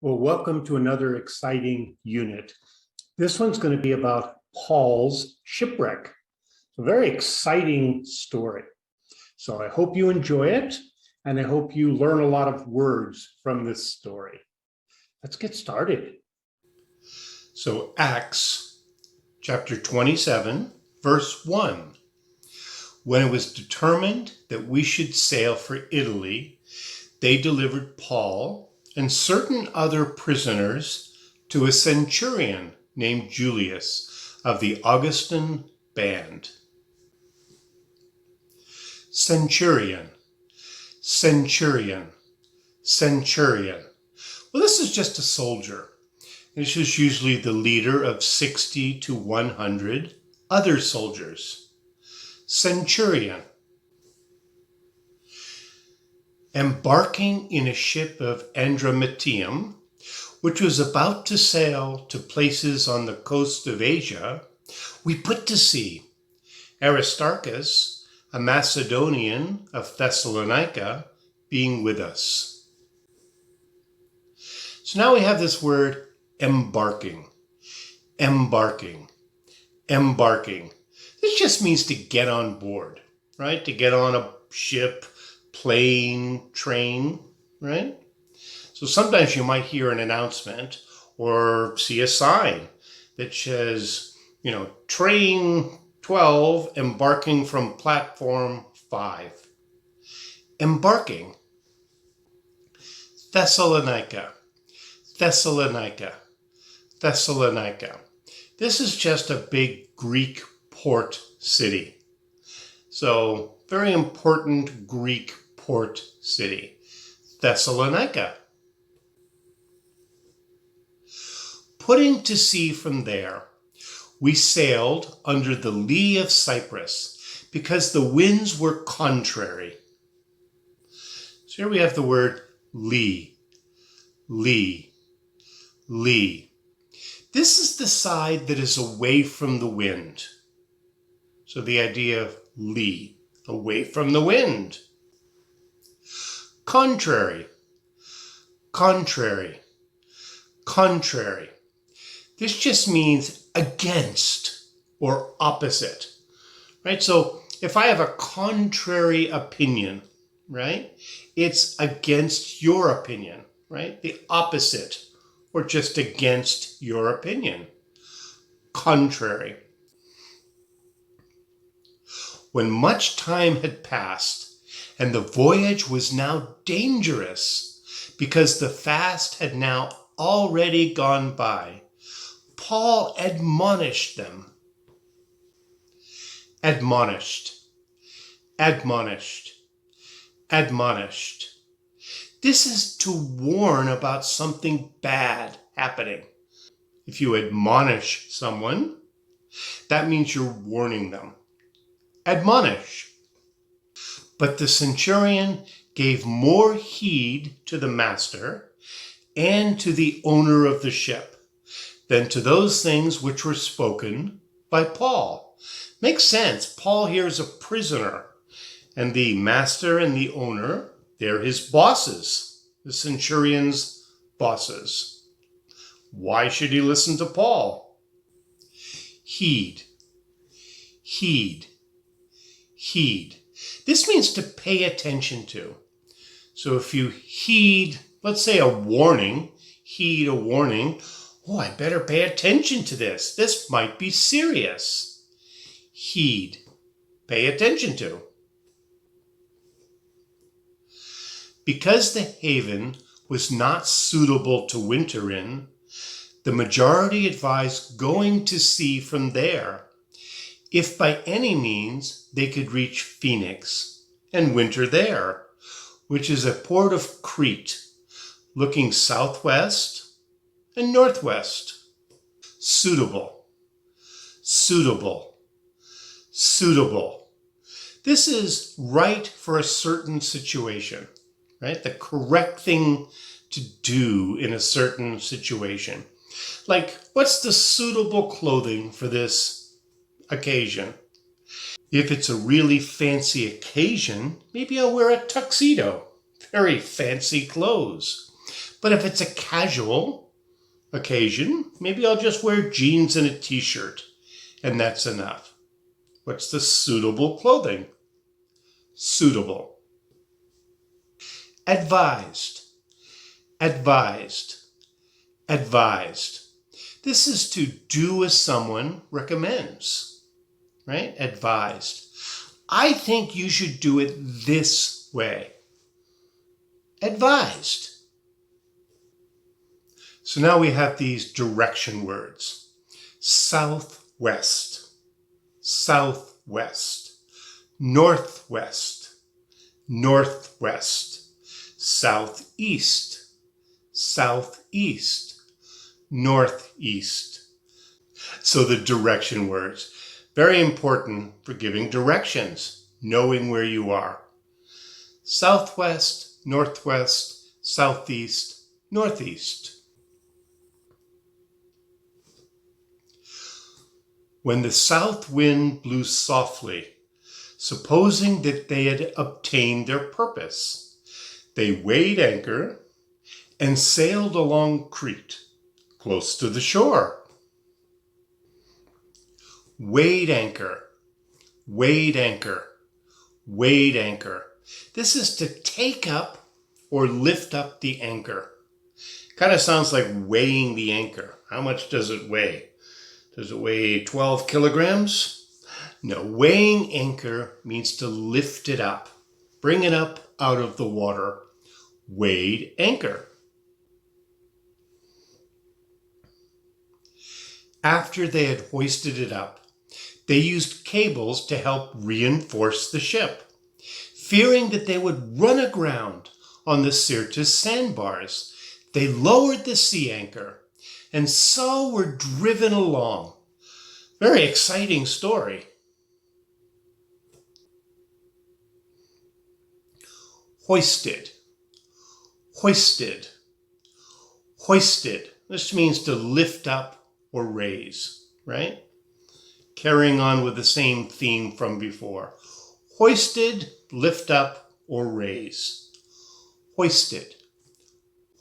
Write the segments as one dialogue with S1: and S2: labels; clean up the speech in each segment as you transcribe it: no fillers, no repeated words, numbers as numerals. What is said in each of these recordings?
S1: Well, welcome to another exciting unit. This one's going to be about Paul's shipwreck. A very exciting story. So I hope you enjoy it, and I hope you learn a lot of words from this story. Let's get started. So Acts chapter 27, verse 1. When it was determined that we should sail for Italy, they delivered Paul and certain other prisoners to a centurion named Julius of the Augustan band. Centurion, centurion, centurion. Well, this is just a soldier. This is usually the leader of 60 to 100 other soldiers. Centurion. Embarking in a ship of Andromitium, which was about to sail to places on the coast of Asia, we put to sea. Aristarchus, a Macedonian of Thessalonica, being with us. So now we have this word embarking, embarking, embarking. This just means to get on board, right? To get on a ship, plane, train, right? So sometimes you might hear an announcement or see a sign that says, train 12 embarking from platform 5. Embarking. Thessalonica, Thessalonica, Thessalonica. This is just a big Greek port city. So very important Greek port city, Thessalonica. Putting to sea from there, we sailed under the lee of Cyprus because the winds were contrary. So here we have the word lee, lee, lee. This is the side that is away from the wind. So the idea of lee, away from the wind. Contrary, contrary, contrary. This just means against or opposite, right? So if I have a contrary opinion, right, it's against your opinion, right? The opposite, or just against your opinion. Contrary. When much time had passed, and the voyage was now dangerous, because the fast had now already gone by, Paul admonished them. Admonished, admonished, admonished. This is to warn about something bad happening. If you admonish someone, that means you're warning them. Admonish. But the centurion gave more heed to the master and to the owner of the ship than to those things which were spoken by Paul. Makes sense. Paul here is a prisoner, and the master and the owner, they're his bosses, the centurion's bosses. Why should he listen to Paul? Heed, heed, heed. This means to pay attention to. So if you heed, let's say a warning, heed a warning, I better pay attention to this. This might be serious. Heed, pay attention to. Because the haven was not suitable to winter in, the majority advised going to sea from there, if by any means they could reach Phoenix and winter there, which is a port of Crete, looking southwest and northwest. Suitable, suitable, suitable. This is right for a certain situation, right? The correct thing to do in a certain situation. Like, what's the suitable clothing for this occasion? If it's a really fancy occasion, maybe I'll wear a tuxedo. Very fancy clothes. But if it's a casual occasion, maybe I'll just wear jeans and a t-shirt, and that's enough. What's the suitable clothing? Suitable. Advised. Advised. Advised. This is to do as someone recommends, right? Advised. I think you should do it this way. Advised. So now we have these direction words. Southwest, southwest, northwest, northwest, southeast, southeast, northeast. So the direction words, very important for giving directions, knowing where you are. Southwest, northwest, southeast, northeast. When the south wind blew softly, supposing that they had obtained their purpose, they weighed anchor and sailed along Crete, close to the shore. Weighed anchor, weighed anchor, weighed anchor. This is to take up or lift up the anchor. Kind of sounds like weighing the anchor. How much does it weigh? Does it weigh 12 kilograms? No, weighing anchor means to lift it up, bring it up out of the water. Weighed anchor. After they had hoisted it up, they used cables to help reinforce the ship. Fearing that they would run aground on the Syrtis sandbars, they lowered the sea anchor and so were driven along. Very exciting story. Hoisted, hoisted, hoisted. This means to lift up or raise, right? Carrying on with the same theme from before. Hoisted, lift up or raise. Hoisted,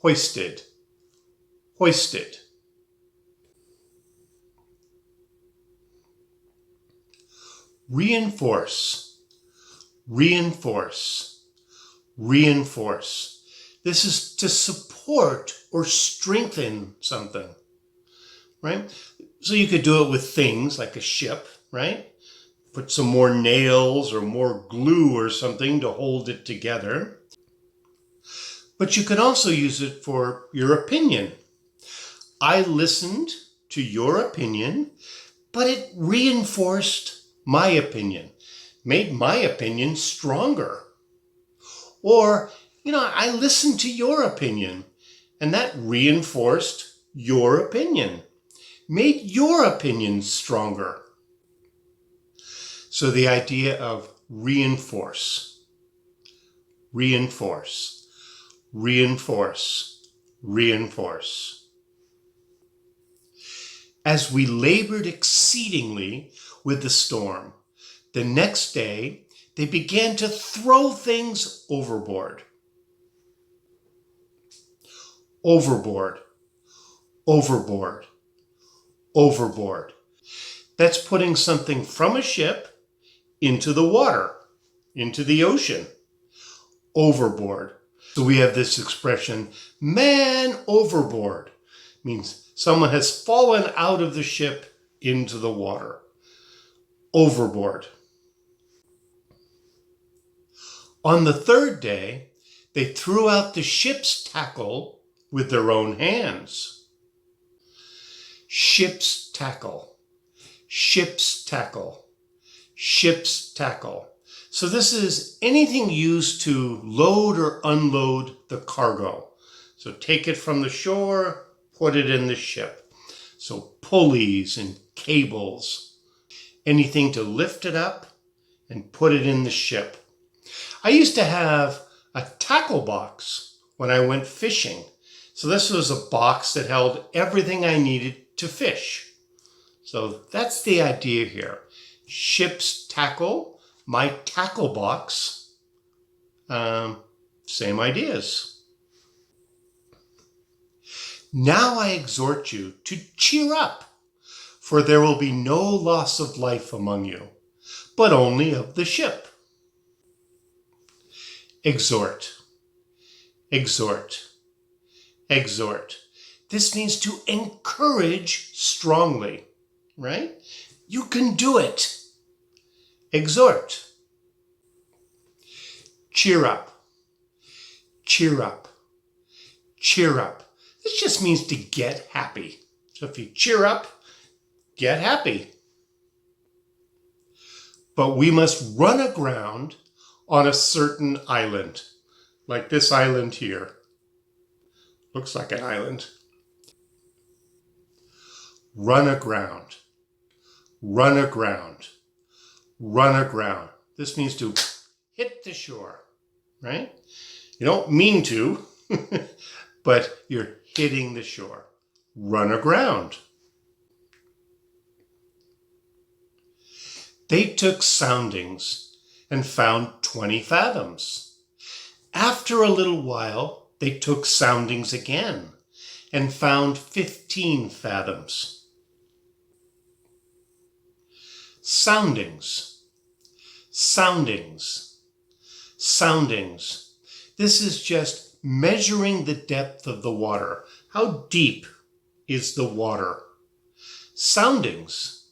S1: hoisted, hoisted. Reinforce, reinforce, reinforce. This is to support or strengthen something, right? So you could do it with things like a ship, right? Put some more nails or more glue or something to hold it together. But you can also use it for your opinion. I listened to your opinion, but it reinforced my opinion, made my opinion stronger. Or, I listened to your opinion, and that reinforced your opinion, made your opinion stronger. So the idea of reinforce, reinforce, reinforce, reinforce. As we labored exceedingly with the storm, the next day they began to throw things overboard. Overboard, overboard, overboard. That's putting something from a ship into the water, into the ocean. Overboard. So we have this expression, man overboard. It means someone has fallen out of the ship into the water. Overboard. On the third day, they threw out the ship's tackle with their own hands. Ship's tackle, ship's tackle, ship's tackle. So this is anything used to load or unload the cargo. So take it from the shore, put it in the ship. So pulleys and cables. Anything to lift it up and put it in the ship. I used to have a tackle box when I went fishing. So this was a box that held everything I needed to fish. So that's the idea here. Ship's tackle, my tackle box, same ideas. Now I exhort you to cheer up, for there will be no loss of life among you, but only of the ship. Exhort, exhort, exhort. This means to encourage strongly, right? You can do it. Exhort. Cheer up, cheer up, cheer up. This just means to get happy. So if you cheer up, get happy. But we must run aground on a certain island, like this island here. Looks like an island. Run aground, run aground, run aground. This means to hit the shore, right? You don't mean to, but you're hitting the shore. Run aground. They took soundings and found 20 fathoms. After a little while, they took soundings again and found 15 fathoms. Soundings, soundings, soundings. This is just measuring the depth of the water. How deep is the water? Soundings.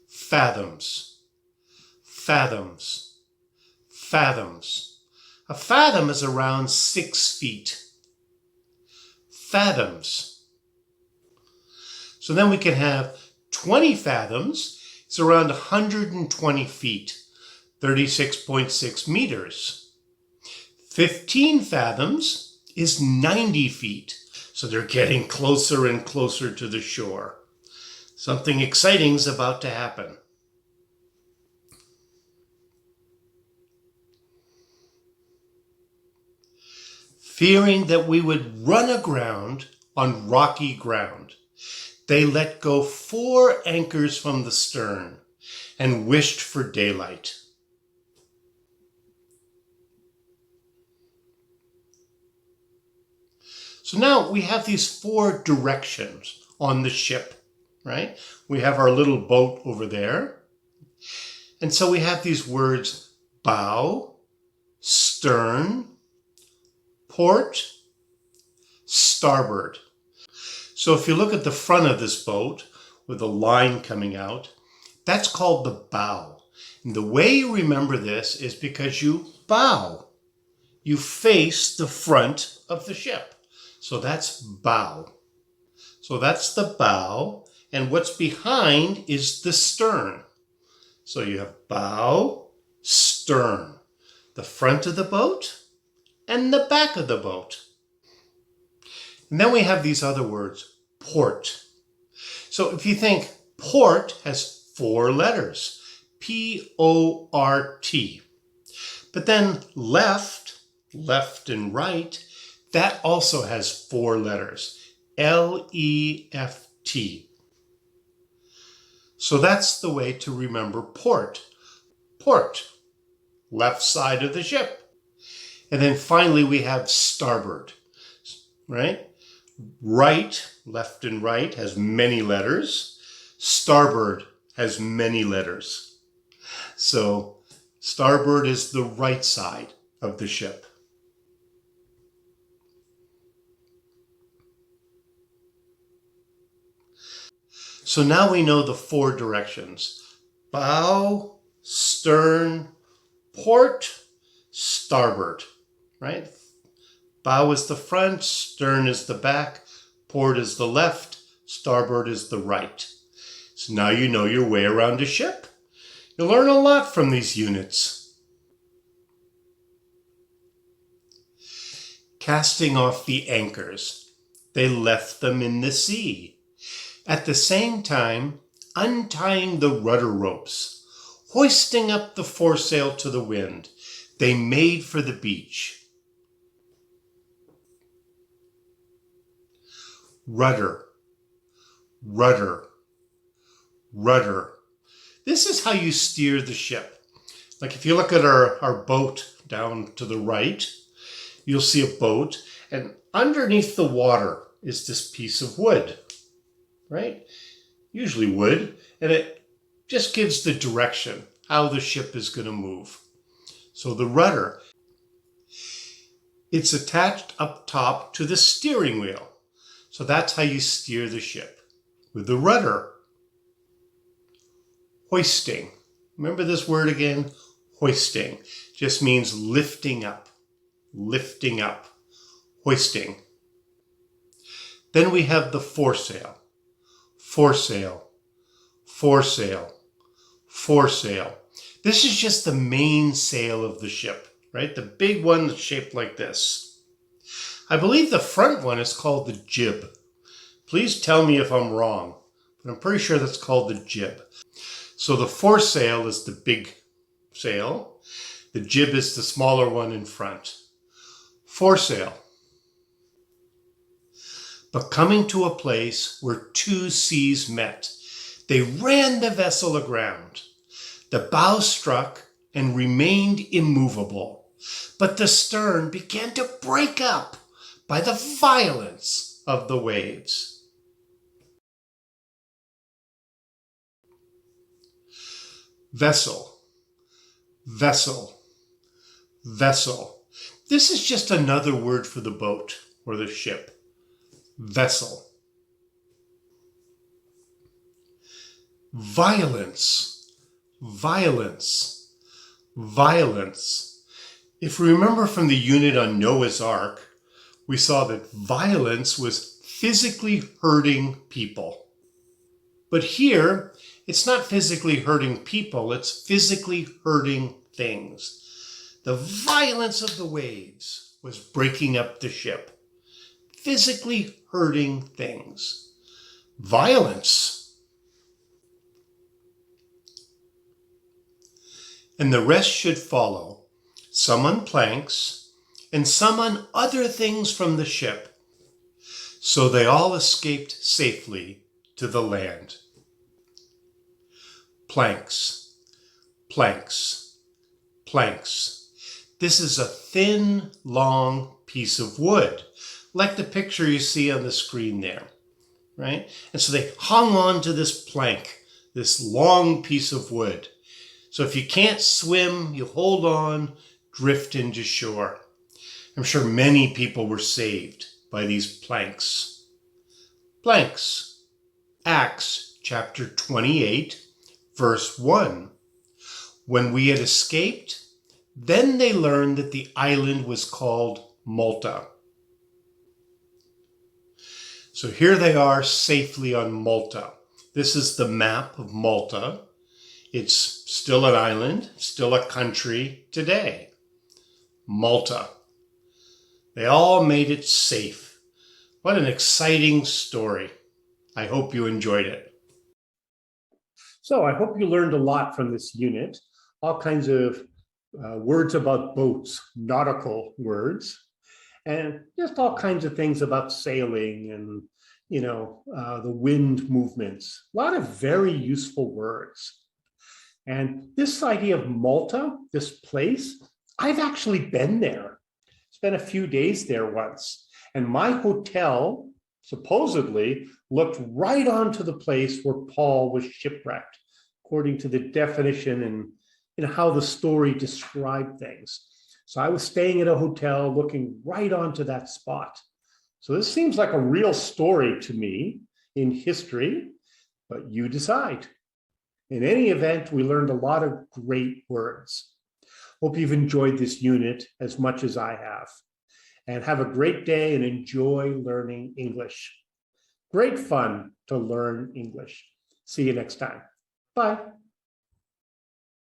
S1: Fathoms, fathoms, fathoms. A fathom is around 6 feet. Fathoms. So then we can have 20 fathoms. It's around 120 feet, 36.6 meters. 15 fathoms is 90 feet. So they're getting closer and closer to the shore. Something exciting is about to happen. Fearing that we would run aground on rocky ground, they let go 4 anchors from the stern and wished for daylight. So now we have these 4 directions on the ship, right? We have our little boat over there. And so we have these words: bow, stern, port, starboard. So if you look at the front of this boat with a line coming out, that's called the bow. And the way you remember this is because you bow. You face the front of the ship. So that's bow. So that's the bow. And what's behind is the stern. So you have bow, stern, the front of the boat, and the back of the boat. And then we have these other words: port. So if you think, port has 4 letters, P-O-R-T. But then left, left and right, that also has 4 letters, L-E-F-T. So that's the way to remember port. Port, left side of the ship. And then finally we have starboard, right? Right, left and right, has many letters. Starboard has many letters. So starboard is the right side of the ship. So now we know the 4 directions: bow, stern, port, starboard, right? Bow is the front, stern is the back, port is the left, starboard is the right. So now you know your way around a ship. You'll learn a lot from these units. Casting off the anchors, they left them in the sea. At the same time, untying the rudder ropes, hoisting up the foresail to the wind, they made for the beach. Rudder, rudder, rudder. This is how you steer the ship. Like if you look at our boat down to the right, you'll see a boat, And underneath the water is this piece of wood, right? Usually wood, and it just gives the direction, how the ship is going to move. So the rudder, it's attached up top to the steering wheel. So that's how you steer the ship, with the rudder. Hoisting. Remember this word again? Hoisting. Just means lifting up, hoisting. Then we have the foresail, foresail, foresail, foresail. This is just the main sail of the ship, right? The big one that's shaped like this. I believe the front one is called the jib. Please tell me if I'm wrong, but I'm pretty sure that's called the jib. So the foresail is the big sail. The jib is the smaller one in front. Foresail. But coming to a place where two seas met, they ran the vessel aground. The bow struck and remained immovable, but the stern began to break up by the violence of the waves. Vessel, vessel, vessel. This is just another word for the boat or the ship. Vessel. Violence, violence, violence. If we remember from the unit on Noah's Ark, we saw that violence was physically hurting people. But here, it's not physically hurting people, it's physically hurting things. The violence of the waves was breaking up the ship. Physically hurting things. Violence. And the rest should follow, some on planks, and some on other things from the ship. So they all escaped safely to the land. Planks, planks, planks. This is a thin, long piece of wood, like the picture you see on the screen there, right? And so they hung on to this plank, this long piece of wood. So if you can't swim, you hold on, drift into shore. I'm sure many people were saved by these planks. Planks. Acts chapter 28, verse 1. When we had escaped, then they learned that the island was called Malta. So here they are safely on Malta. This is the map of Malta. It's still an island, still a country today. Malta. They all made it safe. What an exciting story. I hope you enjoyed it. So I hope you learned a lot from this unit. All kinds of words about boats, nautical words, and just all kinds of things about sailing and, the wind movements. A lot of very useful words. And this idea of Malta, this place, I've actually been there. Spent a few days there once. And my hotel supposedly looked right onto the place where Paul was shipwrecked, according to the definition and how the story described things. So I was staying at a hotel looking right onto that spot. So this seems like a real story to me in history, but you decide. In any event, we learned a lot of great words. Hope you've enjoyed this unit as much as I have. And have a great day and enjoy learning English. Great fun to learn English. See you next time. Bye.